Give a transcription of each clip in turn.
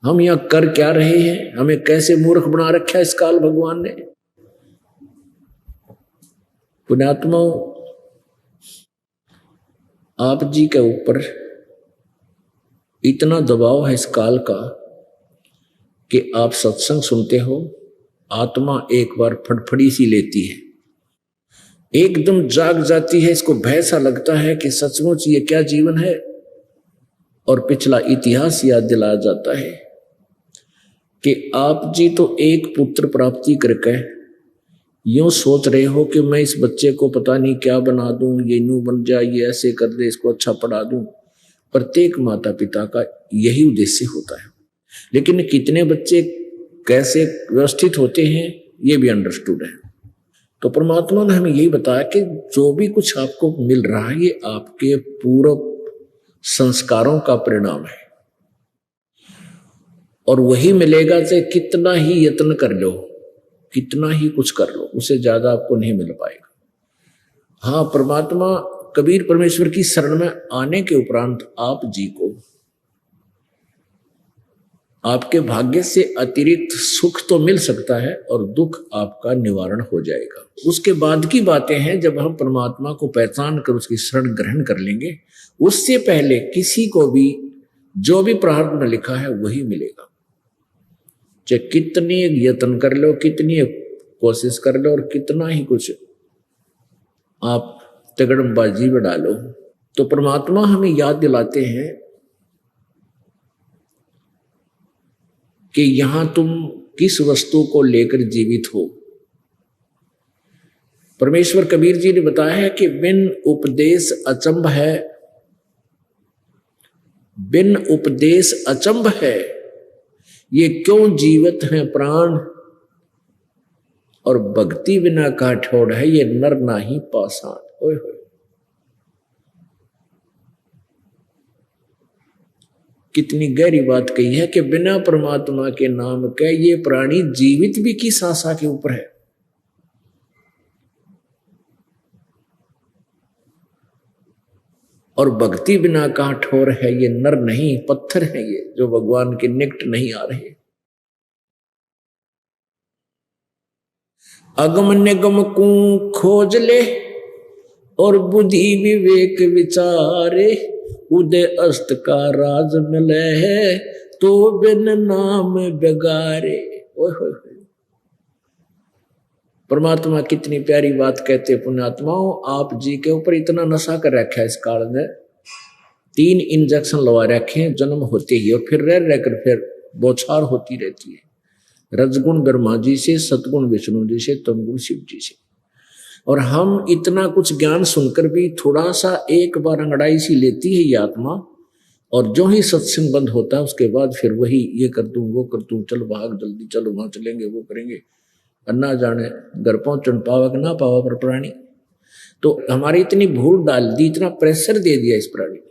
हम यहां कर क्या रहे हैं, हमें कैसे मूर्ख बना रखा है इस काल भगवान ने। पुण्यात्मा, आप जी के ऊपर इतना दबाव है इस काल का कि आप सत्संग सुनते हो, आत्मा एक बार फड़फड़ी सी लेती है, एकदम जाग जाती है, इसको भय सा लगता है कि सचमुच ये क्या जीवन है, और पिछला इतिहास याद दिलाया जाता है कि आप जी तो एक पुत्र प्राप्ति करके यूं सोच रहे हो कि मैं इस बच्चे को पता नहीं क्या बना दूं, ये यूं बन जाए, ये ऐसे कर दे, इसको अच्छा पढ़ा दूं। प्रत्येक माता पिता का यही उद्देश्य होता है, लेकिन कितने बच्चे कैसे व्यवस्थित होते हैं ये भी अंडरस्टूड है। तो परमात्मा ने हमें यही बताया कि जो भी कुछ आपको मिल रहा है ये आपके पूर्व संस्कारों का परिणाम है, और वही मिलेगा चाहे कितना ही यत्न कर लो, कितना ही कुछ कर लो, उससे ज्यादा आपको नहीं मिल पाएगा। हाँ, परमात्मा कबीर परमेश्वर की शरण में आने के उपरांत आप जी को आपके भाग्य से अतिरिक्त सुख तो मिल सकता है और दुख आपका निवारण हो जाएगा। उसके बाद की बातें हैं जब हम परमात्मा को पहचान कर उसकी शरण ग्रहण कर लेंगे। उससे पहले किसी को भी जो भी प्रारब्ध में लिखा है वही मिलेगा, चाहे कितनी यत्न कर लो, कितनी कोशिश कर लो, और कितना ही कुछ आप तगड़बाजी में डालो। तो परमात्मा हमें याद दिलाते हैं कि यहां तुम किस वस्तु को लेकर जीवित हो। परमेश्वर कबीर जी ने बताया है कि बिन उपदेश अचंभ है, बिन उपदेश अचंभ है, ये क्यों जीवित हैं प्राण, और भक्ति बिना का ठोड़ है, ये नर नाही पाषाण। ओए होए, कितनी गहरी बात कही है कि बिना परमात्मा के नाम के ये प्राणी जीवित भी किस आशा के ऊपर है। और भक्ति बिना का ठोर है, ये नर नहीं पत्थर है, ये जो भगवान के निकट नहीं आ रहे। अगम निगम को खोज ले और बुद्धि विवेक विचारे, उदय अस्त का राज मिले है तो बिन नाम बेगारे। ओए होए, परमात्मा कितनी प्यारी बात कहते पुण्यात्माओं, आप जी के ऊपर इतना नशा कर रखा है इस काल में। 3 इंजेक्शन लगा रखे हैं जन्म होते ही, और फिर रह रहकर फिर बौछार होती रहती है, रजगुण ब्रह्मा जी से, सतगुण विष्णु जी से, तमगुण शिव जी से। और हम इतना कुछ ज्ञान सुनकर भी थोड़ा सा एक बार अंगड़ाई सी लेती है ये आत्मा, और जो ही सत्संग बंद होता है उसके बाद फिर वही ये कर दूं, वो कर दूं, चल भाग जल्दी, चलो वहां चलेंगे, वो करेंगे, अन्ना जाने घर पहुंचन पावा ना पावा पर प्राणी। तो हमारी इतनी भूल डाल दी, इतना प्रेशर दे दिया इस प्राणी ने।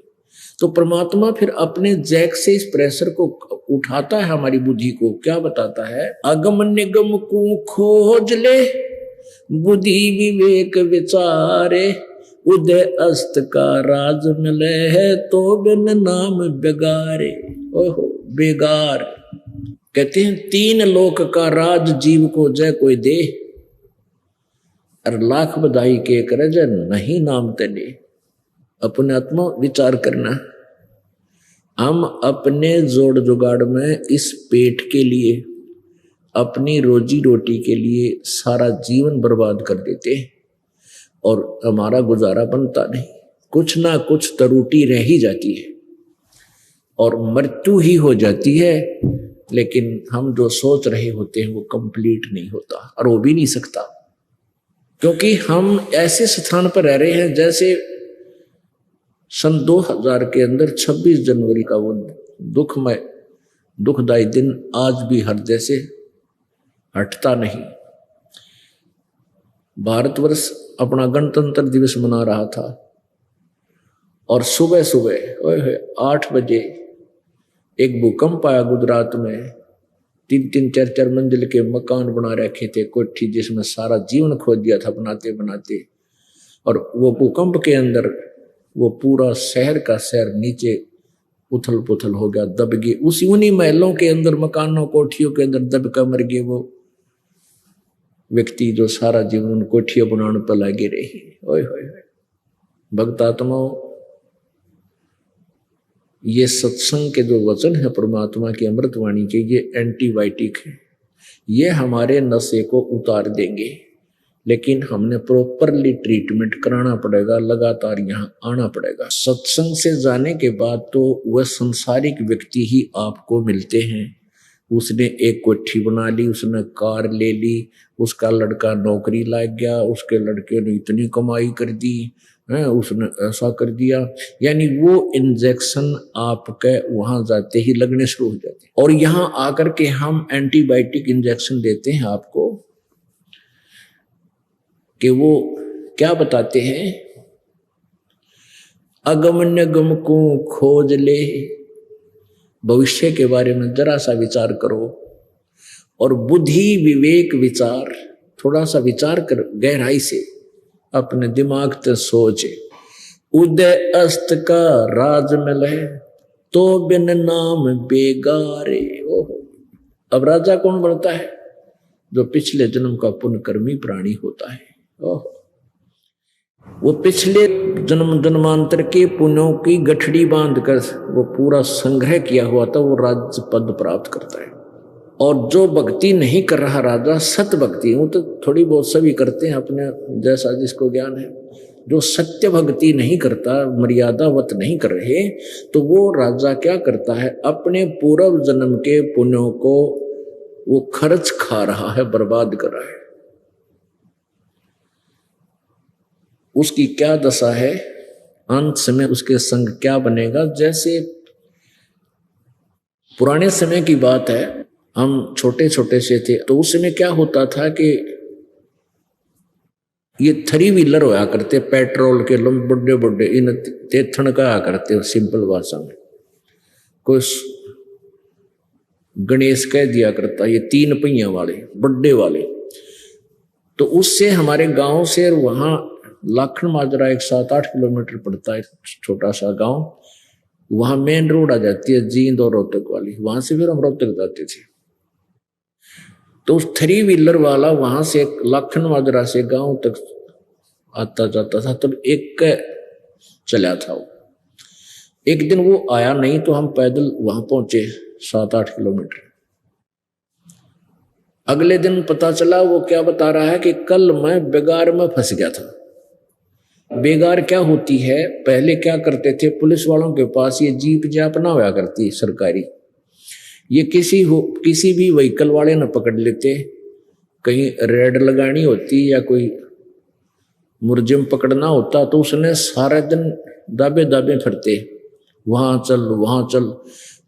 तो परमात्मा फिर अपने जैक से इस प्रेशर को उठाता है, हमारी बुद्धि को क्या बताता है, अगम निगम को खोज ले बुद्धि विवेक विचारे, उदय अस्त का राज मिले है तो बिन नाम बेगारे। ओहो, बेगार कहते हैं 3 लोक का राज जीव को जय कोई दे, और लाख बधाई के करे जय नहीं नाम तेने। अपने आत्मा विचार करना, हम अपने जोड़ जुगाड़ में इस पेट के लिए, अपनी रोजी रोटी के लिए सारा जीवन बर्बाद कर देते हैं, और हमारा गुजारा बनता नहीं, कुछ ना कुछ त्रुटि रह ही जाती है और मृत्यु ही हो जाती है। लेकिन हम जो सोच रहे होते हैं वो कंप्लीट नहीं होता, और हो भी नहीं सकता, क्योंकि हम ऐसे स्थान पर रह रहे हैं जैसे सन 2000 के अंदर 26 जनवरी का वो दुखमय दुखदायी दिन आज भी हृदय से हटता नहीं। भारतवर्ष अपना गणतंत्र दिवस मना रहा था, और सुबह सुबह 8 बजे एक भूकंप आया गुजरात में। 3-3, 4-4 मंजिल के मकान बना रखे थे, कोठी, जिसमें सारा जीवन खो दिया था बनाते बनाते। और वो भूकंप के अंदर वो पूरा शहर का शहर नीचे उथल पुथल हो गया, दब गए उसी उन्हीं महलों के अंदर, मकानों कोठियों के अंदर दब कर मर गए वो व्यक्ति जो सारा जीवन कोठियां बनाने पर लगे रहे। ओए होए भक्त आत्माओं, ये सत्संग के जो वचन है परमात्मा की अमृतवाणी के, ये एंटीबायोटिक है। ये हमारे नशे को उतार देंगे, लेकिन हमने प्रॉपरली ट्रीटमेंट कराना पड़ेगा, लगातार यहाँ आना पड़ेगा। सत्संग से जाने के बाद तो वह संसारिक व्यक्ति ही आपको मिलते हैं। उसने एक कोठी बना ली, उसने कार ले ली, उसका लड़का नौकरी लग गया, उसके लड़के ने इतनी कमाई कर दी है, उसने ऐसा कर दिया, यानी वो इंजेक्शन आपके वहां जाते ही लगने शुरू हो जाते हैं। और यहाँ आकर के हम एंटीबायोटिक इंजेक्शन देते हैं आपको, कि वो क्या बताते हैं, अगम निगम को खोज ले, भविष्य के बारे में जरा सा विचार करो, और बुद्धि विवेक विचार, थोड़ा सा विचार कर गहराई से अपने दिमाग से सोचे। उदय अस्त का राज मिले तो बिन नाम बेगारे। ओहो, अब राजा कौन बनता है? जो पिछले जन्म का पुण्यकर्मी प्राणी होता है। ओहो, वो पिछले जन्म जन्मांतर के पुण्यों की गठड़ी बांधकर वो पूरा संग्रह किया हुआ था, वो राज्य पद प्राप्त करता है। और जो भक्ति नहीं कर रहा राजा, सत्य भक्ति, वो तो थोड़ी बहुत सभी करते हैं अपने जैसा जिसको ज्ञान है, जो सत्य भक्ति नहीं करता, मर्यादावत नहीं कर रहे, तो वो राजा क्या करता है, अपने पूर्व जन्म के पुण्यों को वो खर्च खा रहा है, बर्बाद कर रहा है। उसकी क्या दशा है, अंत समय उसके संग क्या बनेगा। जैसे पुराने समय की बात है, हम छोटे छोटे से थे, तो उस समय क्या होता था कि ये 3 व्हीलर होया करते, पेट्रोल के बड़े बड़े, इन तेथन कहा करते सिंपल भाषा में, कोई गणेश कह दिया करता, ये 3 पहिया वाले बड़े वाले। तो उससे हमारे गांव से वहां लाखन माजरा 7-8 किलोमीटर पड़ता है, छोटा सा गांव, वहां मेन रोड आ जाती है जींद और रोहतक वाली, वहां से फिर हम रोहतक जाते थे। तो उस 3 व्हीलर वाला वहां से लाखन माजरा से गांव तक आता जाता था, तब एक चला था वो। एक दिन वो आया नहीं, तो हम पैदल वहां पहुंचे 7-8 किलोमीटर। अगले दिन पता चला वो क्या बता रहा है कि कल मैं बेगार में फंस गया था। बेगार क्या होती है, पहले क्या करते थे, पुलिस वालों के पास ये जीप जाप ना हुआ करती सरकारी, ये किसी भी व्हीकल वाले न पकड़ लेते, कहीं रेड लगानी होती या कोई मुर्जिम पकड़ना होता, तो उसने सारा दिन दाबे दाबे फिरते, वहां चल।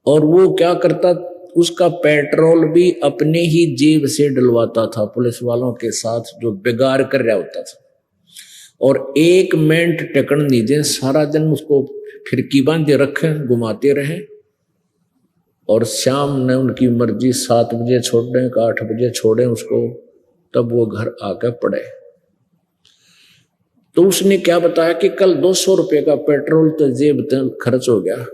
और वो क्या करता, उसका पेट्रोल भी अपने ही जेब से डलवाता था पुलिस वालों के साथ, जो बेगार कर रहा होता था। और 1 मिनट टेकन नहीं दे, सारा दिन उसको फिरकी बांधे रखे, घुमाते रहे। और शाम ने उनकी मर्जी, 7 बजे छोड़े का 8 बजे छोड़े उसको, तब वो घर आकर पड़े। तो उसने क्या बताया कि कल 200 रुपये का पेट्रोल तो जेब खर्च हो गया,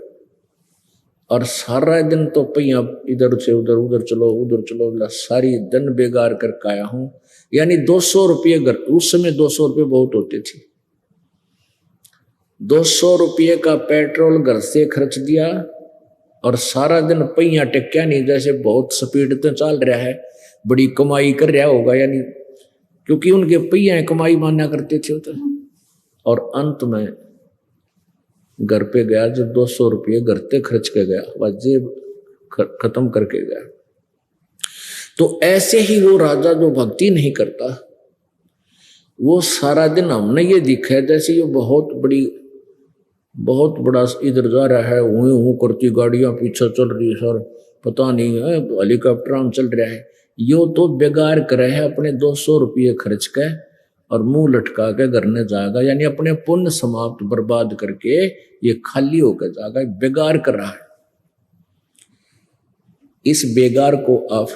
और सारा दिन तो पहिया इधर से उधर, उधर चलो, सारी दिन बेगार करके आया हूं। यानी 200 रुपये घर, उस समय 200 रुपये बहुत होते थे, 200 रुपये का पेट्रोल घर से खर्च दिया, और सारा दिन पहिया टेक्या नहीं, जैसे बहुत स्पीड तो चल रहा है, बड़ी कमाई कर रहा होगा, यानी क्योंकि उनके पहिया कमाई माना करते थे तो। और अंत में घर पे गया, जो 200 रुपये घर पे खर्च कर गया, वह जेब खत्म करके गया। तो ऐसे ही वो राजा जो भक्ति नहीं करता, वो सारा दिन हमने ये दिखा है जैसे ये बहुत बड़ा इधर जा रहा है, हूं करती गाड़ियां पीछे चल रही है, सर पता नहीं है हेलीकॉप्टर में चल रहा है। यो तो बेगार करे है, अपने 200 रुपये खर्च के और मुंह लटका के घर ने जाएगा, यानी अपने पुण्य समाप्त बर्बाद करके ये खाली होकर जाएगा, बेगार कर रहा है। इस बेगार को आप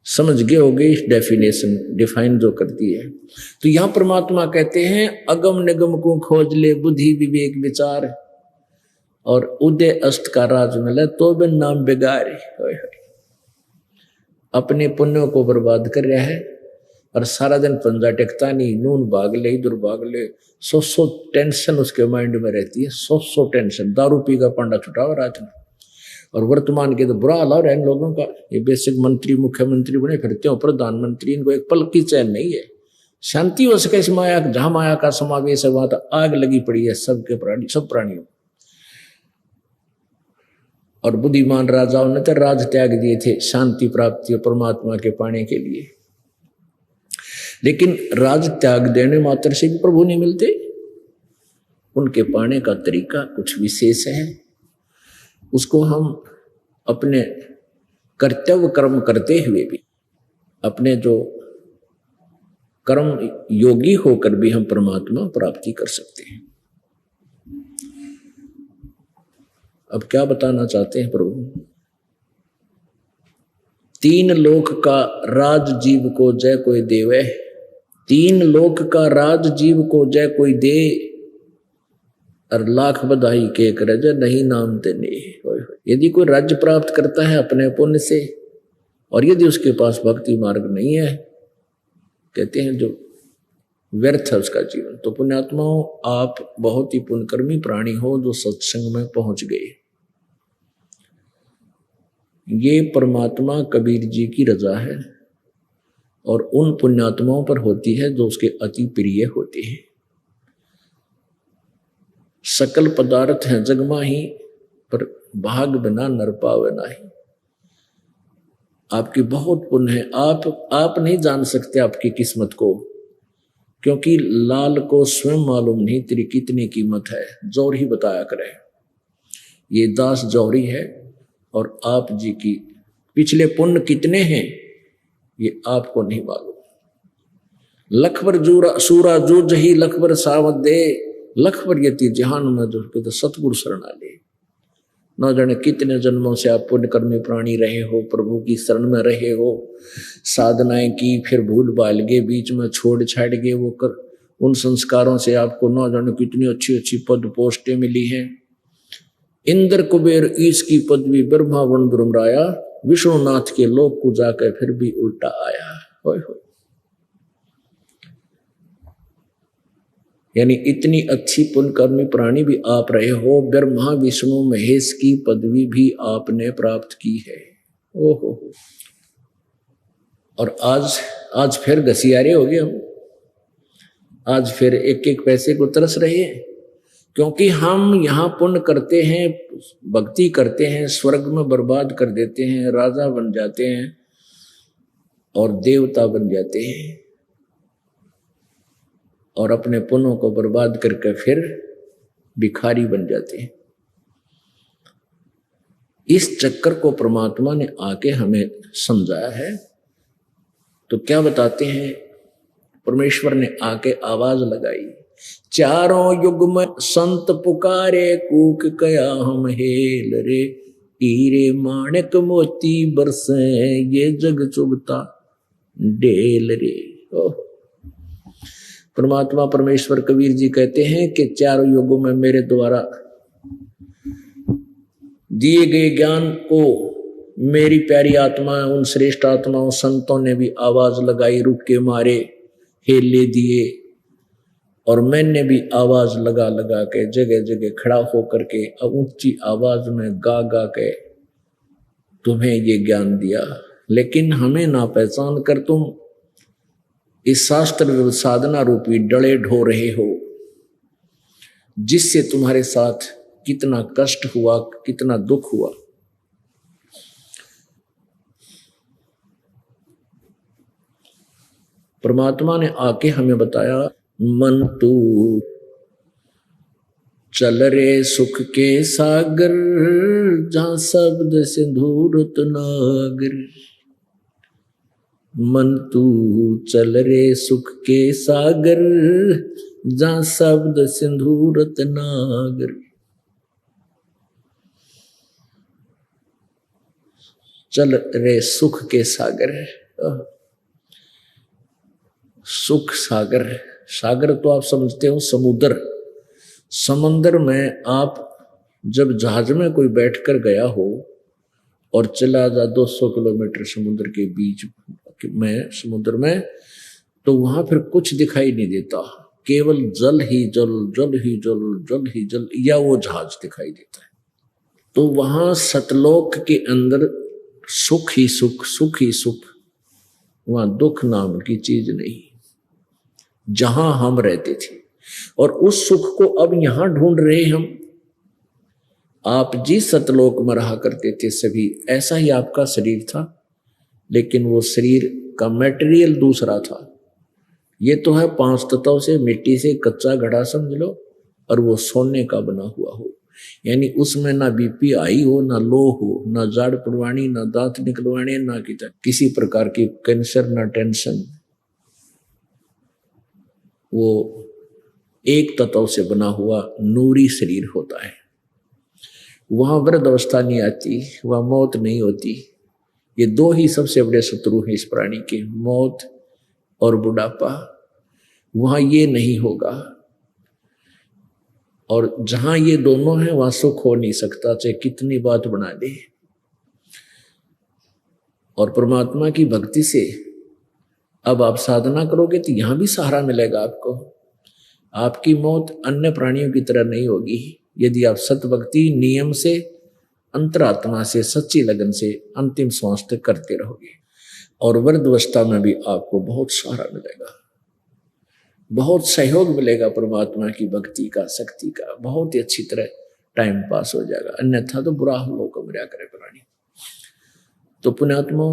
समझ गए होगे, इस डेफिनेशन डिफाइन जो करती है। तो यहां परमात्मा कहते हैं अगम निगम को खोज ले, बुद्धि विवेक विचार। और उदय अस्त का राज मिले तो भी नाम बिगाड़े। अपने पुण्यों को बर्बाद कर रहा है और सारा दिन पंजा टेकता नहीं, नून भाग ले इधर भाग ले, सौ टेंशन उसके माइंड में रहती है, सौ टेंशन। दारू पी का पांडा छुटा हुआ रात में। और वर्तमान के तो बुरा हाल हो रहा है इन लोगों का। ये बेसिक मंत्री मुख्यमंत्री बने फिरते हो, प्रधानमंत्री, इनको एक पल की चैन नहीं है। शांति हो सके इस माया, जहां माया का समावेश है वहां तो आग लगी पड़ी है सबके प्राणी, सब प्राणियों। और बुद्धिमान राजाओं ने तो राज त्याग दिए थे शांति प्राप्ति और परमात्मा के पाने के लिए। लेकिन राज त्याग देने मात्र से भी प्रभु नहीं मिलते, उनके पाने का तरीका कुछ विशेष है। उसको हम अपने कर्तव्य कर्म करते हुए भी, अपने जो कर्म योगी होकर भी हम परमात्मा प्राप्ति कर सकते हैं। अब क्या बताना चाहते हैं प्रभु? तीन लोक का राज जीव को जय कोई देवे, तीन लोक का राज जीव को जय कोई दे, और लाख बधाई के करे जय नहीं नाम तेने। यदि कोई राज्य प्राप्त करता है अपने पुण्य से, और यदि उसके पास भक्ति मार्ग नहीं है, कहते हैं जो व्यर्थ है उसका जीवन। तो पुण्यात्माओं, आप बहुत ही पुण्यकर्मी प्राणी हो जो सत्संग में पहुंच गए। ये परमात्मा कबीर जी की रजा है और उन पुण्यात्माओं पर होती है जो उसके अति प्रिय होते हैं। सकल पदार्थ हैं जग माही, पर भाग बिना नर पावे नाही। आपकी बहुत पुण्य है, आप नहीं जान सकते आपकी किस्मत को, क्योंकि लाल को स्वयं मालूम नहीं तेरी कितनी कीमत है। जौहरी ही बताया करे, ये दास जौहरी है। और आप जी की पिछले पुण्य कितने हैं ये आपको नहीं मालूम। लखबर सूरा जो जही लखबर सावत दे, लखबर यति जहान में जो तो सतगुरु शरणा ले। न जाने कितने जन्मों से आप पुण्यकर्मी प्राणी रहे हो, प्रभु की शरण में रहे हो, साधनाएं की, फिर भूल भाल गए, बीच में छोड़ छाड़ गए वो कर, उन संस्कारों से आपको न जाने कितनी अच्छी अच्छी पद पोस्टें मिली हैं। इंद्र कुबेर ईश की पदवी, ब्रह्मा वन ब्रह्मराया, विष्णुनाथ के लोक को जाकर फिर भी उल्टा आया। होय होय। यानी इतनी अच्छी पुण्यकर्मी प्राणी भी आप रहे हो, ब्रह्मा विष्णु महेश की पदवी भी आपने प्राप्त की है। ओहो। और आज फिर घसियारे हो गए हम, आज फिर एक एक पैसे को तरस रहे हैं, क्योंकि हम यहाँ पुण्य करते हैं, भक्ति करते हैं, स्वर्ग में बर्बाद कर देते हैं, राजा बन जाते हैं और देवता बन जाते हैं, और अपने पुण्यों को बर्बाद करके फिर भिखारी बन जाते हैं। इस चक्कर को परमात्मा ने आके हमें समझाया है। तो क्या बताते हैं? परमेश्वर ने आके आवाज लगाई, चारों युग में संत पुकारे, कूक कया हम हेल रे, हीरे माणिक मोती बरसे, ये जग चुभता डेल रे। परमात्मा परमेश्वर कबीर जी कहते हैं कि चारों युगों में मेरे द्वारा दिए गए ज्ञान को मेरी प्यारी आत्मा, उन श्रेष्ठ आत्माओं संतों ने भी आवाज लगाई, रुक के मारे, हेले दिए, और मैंने भी आवाज लगा लगा के जगह जगह खड़ा होकर के ऊंची आवाज में गा गा के तुम्हें ये ज्ञान दिया। लेकिन हमें ना पहचान कर तुम इस शास्त्र साधना रूपी डले ढो रहे हो, जिससे तुम्हारे साथ कितना कष्ट हुआ, कितना दुख हुआ। परमात्मा ने आके हमें बताया, मन तू चल रे सुख के सागर, जहां शब्द सिंधूरत नागर। मन तू चल रे सुख के सागर, जहां शब्द सिंधूरत नागर। चल रे सुख के सागर। सुख सागर, सागर तो आप समझते हो समुद्र। समंदर में आप जब जहाज में कोई बैठकर गया हो और चला जा 200 किलोमीटर समुद्र के बीच में, समुद्र में, तो वहां फिर कुछ दिखाई नहीं देता, केवल जल ही जल, जल ही जल, जल ही जल, या वो जहाज दिखाई देता है। तो वहां सतलोक के अंदर सुख ही सुख, सुख ही सुख, वहां दुख नाम की चीज नहीं, जहां हम रहते थे। और उस सुख को अब यहां ढूंढ रहे हम। आप जिस सतलोक में रहा करते थे सभी, ऐसा ही आपका शरीर था, लेकिन वो शरीर का मटेरियल दूसरा था। ये तो है 5 तत्वों से, मिट्टी से कच्चा घड़ा समझ लो, और वो सोने का बना हुआ हो, यानी उसमें ना बीपी आई हो, ना लो हो, ना जाड़ पड़वानी, ना दांत निकलवाने, ना किसी प्रकार की कैंसर, ना टेंशन। वो एक तत्व से बना हुआ नूरी शरीर होता है। वहां वृद्ध अवस्था नहीं आती, वहां मौत नहीं होती। ये दो ही सबसे बड़े शत्रु हैं इस प्राणी के, मौत और बुढ़ापा। वहां ये नहीं होगा, और जहां ये दोनों हैं वहां सुख हो नहीं सकता, चाहे कितनी बात बना दे। और परमात्मा की भक्ति से अब आप साधना करोगे तो यहां भी सहारा मिलेगा आपको। आपकी मौत अन्य प्राणियों की तरह नहीं होगी, यदि आप सतभक्ति नियम से, अंतरात्मा से, सच्ची लगन से अंतिम श्वास तक करते रहोगे। और वृद्धावस्था में भी आपको बहुत सहारा मिलेगा, बहुत सहयोग मिलेगा परमात्मा की भक्ति का, शक्ति का, बहुत ही अच्छी तरह टाइम पास हो जाएगा। अन्यथा तो बुरा लोग मर्या करे प्राणी। तो पुण्यात्मा,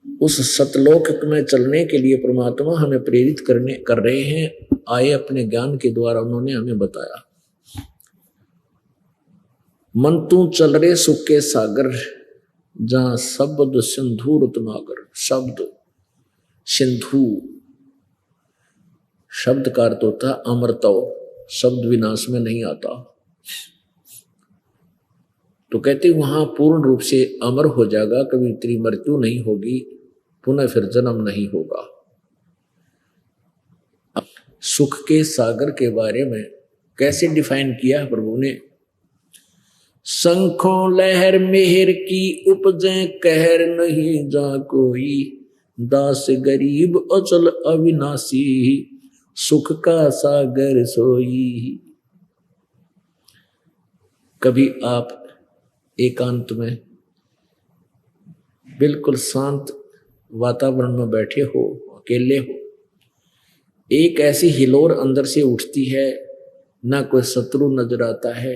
उस सतलोक में चलने के लिए परमात्मा हमें प्रेरित कर रहे हैं। आए अपने ज्ञान के द्वारा उन्होंने हमें बताया, मन तू चल रे सुख के सागर, जहां शब्द सिंधु रुतनागर। शब्द सिंधु, शब्द का अर्थ होता है अमरतव, शब्द विनाश में नहीं आता। तो कहते वहां पूर्ण रूप से अमर हो जाएगा, कभी तेरी मृत्यु नहीं होगी, पुनः फिर जन्म नहीं होगा। सुख के सागर के बारे में कैसे डिफाइन किया है प्रभु ने? शंखों लहर मेहर की उपजे, कहर नहीं जा कोई, दास गरीब अचल अविनाशी, सुख का सागर सोई। कभी आप एकांत में बिल्कुल शांत वातावरण में बैठे हो, अकेले हो, एक ऐसी हिलोर अंदर से उठती है, ना कोई शत्रु नजर आता है,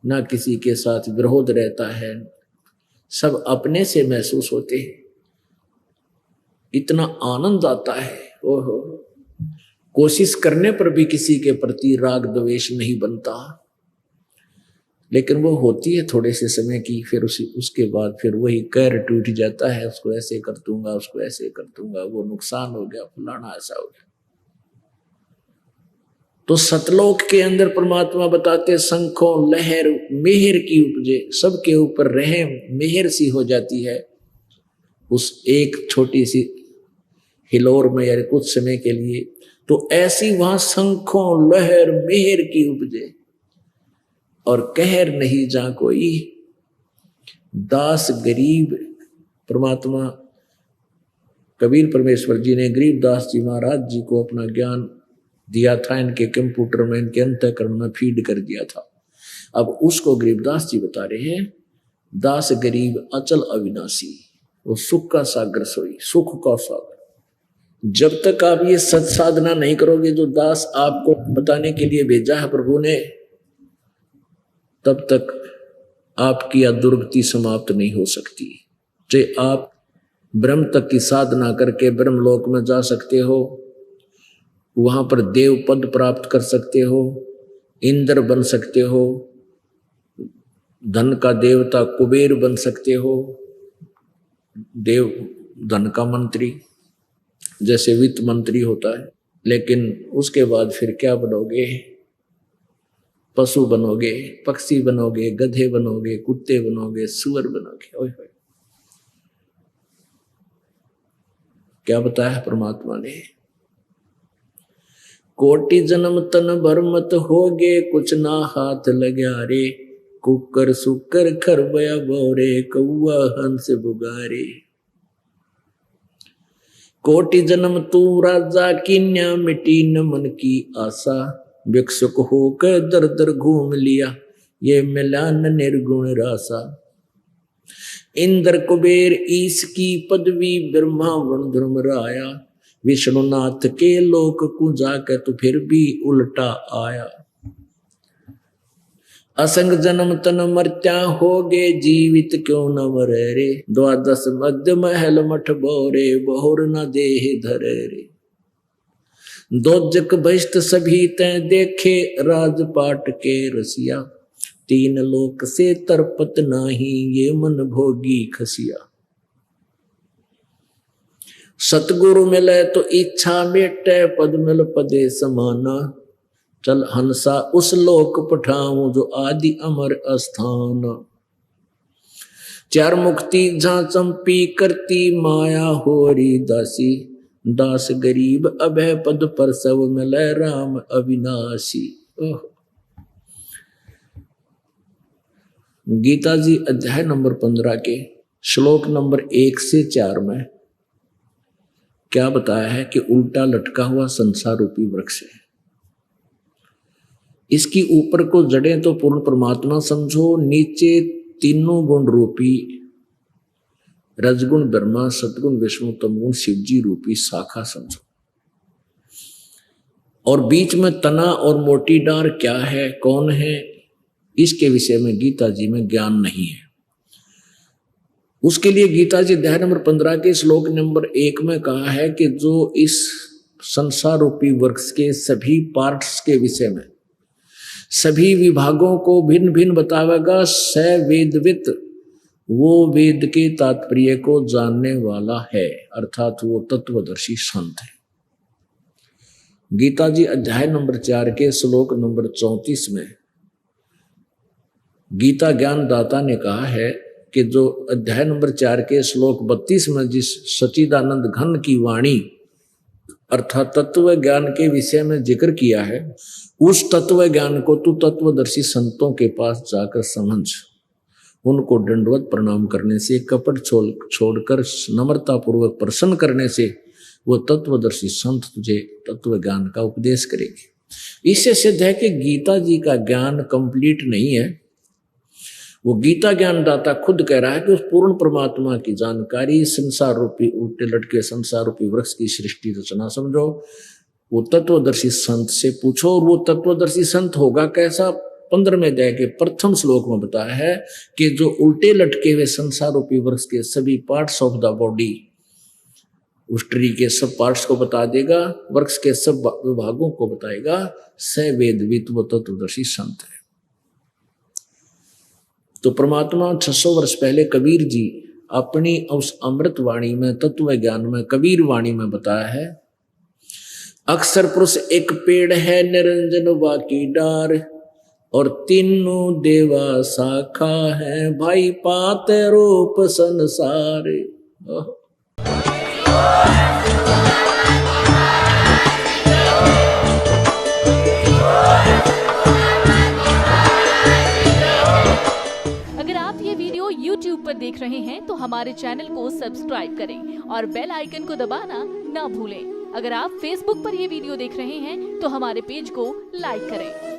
ना किसी के साथ विरोध रहता है, सब अपने से महसूस होते हैं। इतना आनंद आता है, ओहो। कोशिश करने पर भी किसी के प्रति राग द्वेष नहीं बनता, लेकिन वो होती है थोड़े से समय की, फिर उसके बाद फिर वही कहर टूट जाता है, उसको ऐसे कर दूंगा, उसको ऐसे कर दूंगा, वो नुकसान हो गया, फलाना ऐसा हो गया। तो सतलोक के अंदर परमात्मा बताते, शंखों लहर मेहर की उपजे, सबके ऊपर रहम मेहर सी हो जाती है उस एक छोटी सी हिलोर में, यार कुछ समय के लिए। तो ऐसी वहां शंखों लहर मेहर की उपजे, और कहर नहीं जा कोई, दास गरीब। परमात्मा कबीर परमेश्वर जी ने गरीब दास जी महाराज जी को अपना ज्ञान दिया था, इनके कंप्यूटर में, इनके अंतःकरण में फीड कर दिया था। अब उसको गरीबदास जी बता रहे हैं, दास गरीब अचल अविनाशी, वो सुख का सागर सोई, सुख का सागर। जब तक आप ये सत साधना नहीं करोगे जो दास आपको बताने के लिए भेजा है प्रभु ने, तब तक आपकी दुर्गति समाप्त नहीं हो सकती। चाहे आप ब्रह्म तक की साधना करके ब्रह्म लोक में जा सकते हो, वहां पर देव पद प्राप्त कर सकते हो, इंद्र बन सकते हो, धन का देवता कुबेर बन सकते हो, देव धन का मंत्री जैसे वित्त मंत्री होता है। लेकिन उसके बाद फिर क्या बनोगे? पशु बनोगे, पक्षी बनोगे, गधे बनोगे, कुत्ते बनोगे, सुअर बनोगे। ओए होए, क्या बताया परमात्मा ने? कोटि जन्म तन भरमत होगे, कुछ ना हाथ लग्या रे। कुकर सुकर खरबया बोरे, कौआ हंस बुगारे। कोटि जन्म तू राजा कीन्या, मिटी न मन की आशा। भिक्षुक होकर दर दर घूम लिया, ये मिला न निर्गुण रासा। इंद्र कुबेर ईश की पदवी, ब्रह्मा वरुण धर्मराया। विष्णुनाथ के लोक को जाकर तो फिर भी उल्टा आया। असंग जन्म तन मर्त्या होगे, जीवित क्यों न मरे रे। द्वादश मध्य महल मठ बोरे, बहुर न देह धरे रे। दोजक बहिष्ठ सभी तय देखे, राजपाट के रसिया। तीन लोक से तरपत नाही, ये मन भोगी खसिया। सतगुरु मिले तो इच्छा मेटे, पद मिल पदे समाना। चल हंसा उस लोक पठाऊं, जो आदि अमर अस्थान। चार मुक्ति जहां चंपी करती, माया होरी दासी। दास गरीब अभय पद पर, सब मिले राम अविनाशी। गीता जी अध्याय नंबर 15 के श्लोक नंबर 1 से 4 में क्या बताया है कि उल्टा लटका हुआ संसार रूपी वृक्ष है। इसकी ऊपर को जड़ें तो पूर्ण परमात्मा समझो, नीचे तीनों गुण रूपी रजगुण ब्रह्मा, सतगुण विष्णु, तमगुण शिवजी रूपी शाखा समझो। और बीच में तना और मोटी डार क्या है, कौन है, इसके विषय में गीता जी में ज्ञान नहीं है। उसके लिए गीता जी अध्याय नंबर 15 के श्लोक नंबर 1 में कहा है कि जो इस संसार रूपी वृक्ष के सभी पार्ट्स के विषय में, सभी विभागों को भिन्न भिन्न बतावेगा, स वेदवित, वो वेद के तात्पर्य को जानने वाला है, अर्थात वो तत्वदर्शी संत है। गीता जी अध्याय नंबर 4 के श्लोक नंबर 34 में गीता ज्ञान दाता ने कहा है कि जो अध्याय नंबर 4 के श्लोक 32 में जिस सच्चिदानंद घन की वाणी अर्थात तत्व ज्ञान के विषय में जिक्र किया है, उस तत्व ज्ञान को तू तत्वदर्शी संतों के पास जाकर समझ। उनको दंडवत प्रणाम करने से, कपट छोड़कर नम्रता पूर्वक प्रसन्न करने से वो तत्वदर्शी संत तुझे तत्व ज्ञान का उपदेश करेंगे। इससे सिद्ध है कि गीता जी का ज्ञान कंप्लीट नहीं है। वो गीता ज्ञान दाता खुद कह रहा है कि उस पूर्ण परमात्मा की जानकारी, संसार रूपी उल्टे लटके संसार रूपी वृक्ष की सृष्टि रचना समझो, वो तत्वदर्शी संत से पूछो। और वो तत्वदर्शी संत होगा कैसा, 15वें अध्याय के प्रथम श्लोक में बताया है कि जो उल्टे लटके हुए संसार रूपी वृक्ष के सभी पार्ट्स ऑफ द बॉडी, उस ट्री के सब पार्ट्स को बता देगा, वृक्ष के सब विभागों को बताएगा। स वेदवित, वो तत्वदर्शी संत है। तो परमात्मा 600 वर्ष पहले कबीर जी अपनी उस अमृत वाणी में, तत्व ज्ञान में, कबीर वाणी में बताया है, अक्षर पुरुष एक पेड़ है, निरंजन बाकी डार, और तीनों देवा शाखा है, भाई पाते रूप संसार। अगर आप ये वीडियो YouTube पर देख रहे हैं तो हमारे चैनल को सब्सक्राइब करें और बेल आइकन को दबाना ना भूलें। अगर आप Facebook पर ये वीडियो देख रहे हैं तो हमारे पेज को लाइक करें।